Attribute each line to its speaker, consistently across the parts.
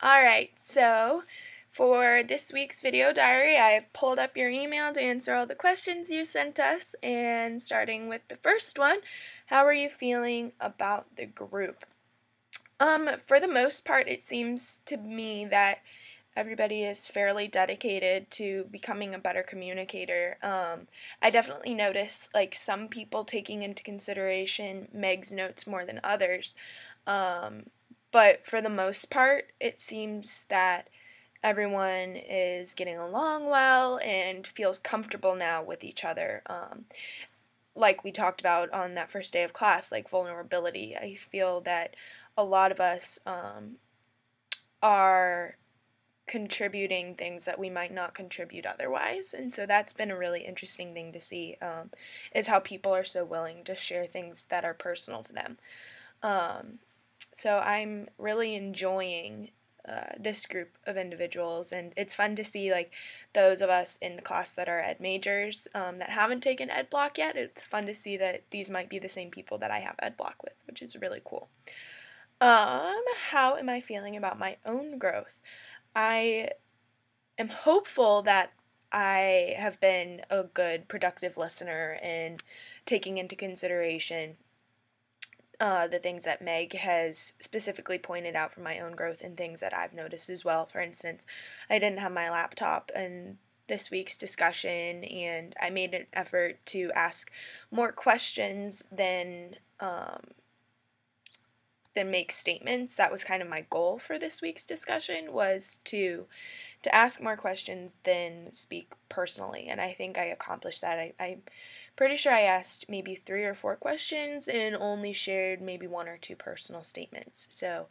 Speaker 1: Alright, so for this week's video diary, I've pulled up your email to answer all the questions you sent us, and starting with the first one, how are you feeling about the group? For the most part, it seems to me that everybody is fairly dedicated to becoming a better communicator. I definitely notice, like, some people taking into consideration Meg's notes more than others. But for the most part, it seems that everyone is getting along well and feels comfortable now with each other. Like we talked about on that first day of class, like vulnerability. I feel that a lot of us are contributing things that we might not contribute otherwise, and so that's been a really interesting thing to see, is how people are so willing to share things that are personal to them. So I'm really enjoying this group of individuals, and it's fun to see, like, those of us in the class that are ed majors that haven't taken ed block yet. It's fun to see that these might be the same people that I have ed block with, which is really cool. How am I feeling about my own growth? I am hopeful that I have been a good, productive listener and taking into consideration the things that Meg has specifically pointed out for my own growth and things that I've noticed as well. For instance, I didn't have my laptop in this week's discussion, and I made an effort to ask more questions than make statements. That was kind of my goal for this week's discussion, was to ask more questions than speak personally, and I think I accomplished that. I'm pretty sure I asked maybe 3 or 4 questions and only shared maybe 1 or 2 personal statements. So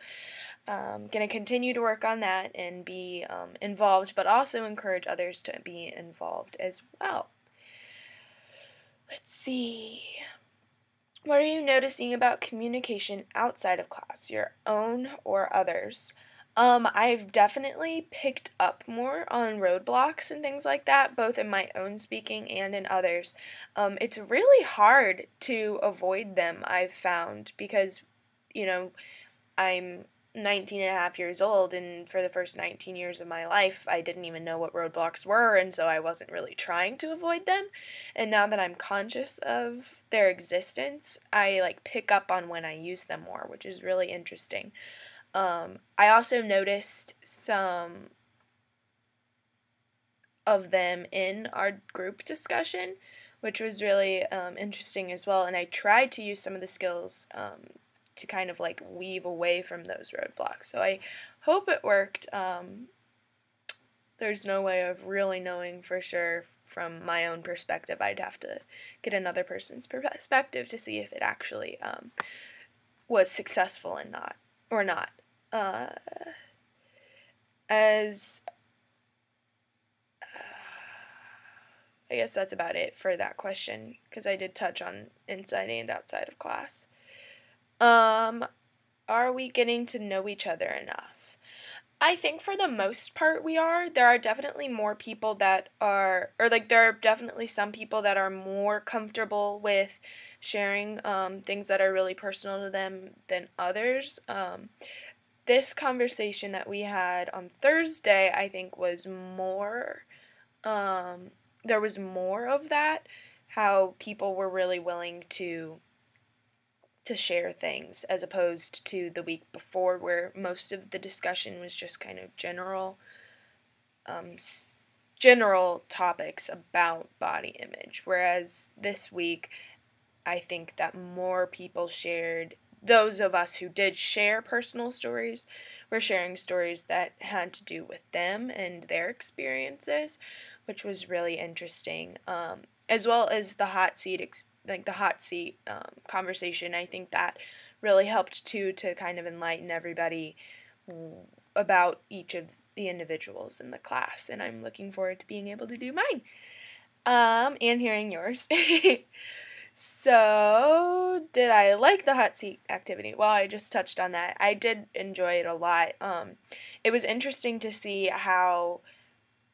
Speaker 1: I'm going to continue to work on that and be involved, but also encourage others to be involved as well. Let's see. What are you noticing about communication outside of class, your own or others? I've definitely picked up more on roadblocks and things like that, both in my own speaking and in others. It's really hard to avoid them, I've found, because, I'm 19 and a half years old, and for the first 19 years of my life, I didn't even know what roadblocks were, and so I wasn't really trying to avoid them. And now that I'm conscious of their existence, I pick up on when I use them more, which is really interesting. I also noticed some of them in our group discussion, which was really interesting as well, and I tried to use some of the skills to kind of weave away from those roadblocks. So I hope it worked. There's no way of really knowing for sure from my own perspective. I'd have to get another person's perspective to see if it actually was successful or not. I guess that's about it for that question, because I did touch on inside and outside of class. Are we getting to know each other enough? I think for the most part we are. There are definitely more people that are, there are definitely some people that are more comfortable with sharing things that are really personal to them than others. This conversation that we had on Thursday, I think, was more, there was more of that, how people were really willing to share things, as opposed to the week before, where most of the discussion was just kind of general topics about body image, whereas this week I think that more people shared. Those of us who did share personal stories were sharing stories that had to do with them and their experiences, which was really interesting, as well as the hot seat conversation. I think that really helped too, to kind of enlighten everybody about each of the individuals in the class, and I'm looking forward to being able to do mine, and hearing yours. So, did I like the hot seat activity? Well, I just touched on that. I did enjoy it a lot. It was interesting to see how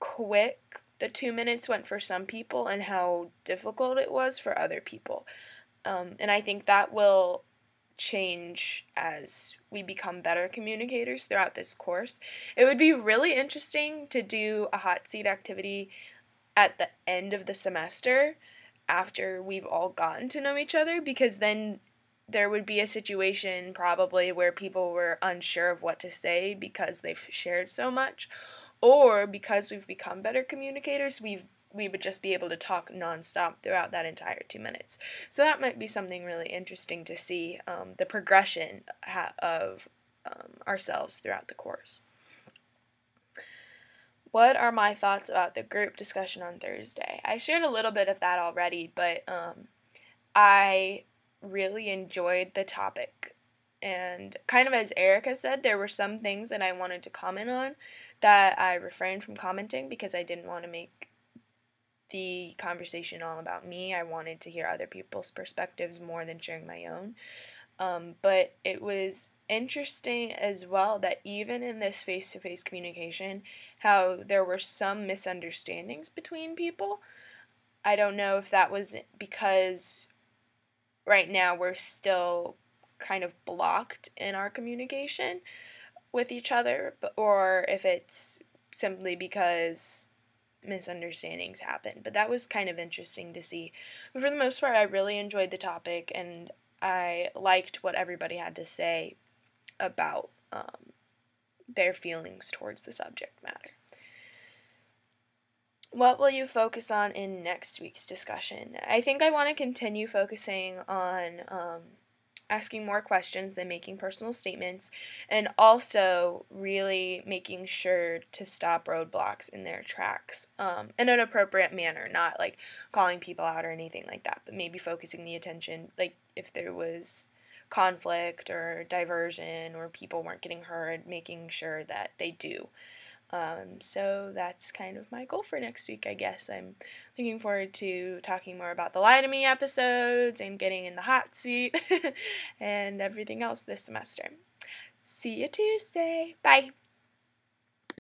Speaker 1: quick the 2 minutes went for some people and how difficult it was for other people. And I think that will change as we become better communicators throughout this course. It would be really interesting to do a hot seat activity at the end of the semester after we've all gotten to know each other, because then there would be a situation probably where people were unsure of what to say because they've shared so much, or because we've become better communicators, we would just be able to talk nonstop throughout that entire 2 minutes. So that might be something really interesting to see, the progression of ourselves throughout the course. What are my thoughts about the group discussion on Thursday? I shared a little bit of that already, but I really enjoyed the topic. And kind of as Erica said, there were some things that I wanted to comment on that I refrained from commenting because I didn't want to make the conversation all about me. I wanted to hear other people's perspectives more than sharing my own. But it was interesting as well that even in this face-to-face communication, how there were some misunderstandings between people. I don't know if that was because right now we're still kind of blocked in our communication with each other, or if it's simply because misunderstandings happen. But that was kind of interesting to see. But for the most part, I really enjoyed the topic, and I liked what everybody had to say about their feelings towards the subject matter. What will you focus on in next week's discussion? I think I want to continue focusing on asking more questions than making personal statements, and also really making sure to stop roadblocks in their tracks in an appropriate manner, not like calling people out or anything like that, but maybe focusing the attention, like if there was conflict or diversion or people weren't getting heard, making sure that they do. So that's kind of my goal for next week, I guess. I'm looking forward to talking more about the Lie to Me episodes and getting in the hot seat and everything else this semester. See you Tuesday. Bye.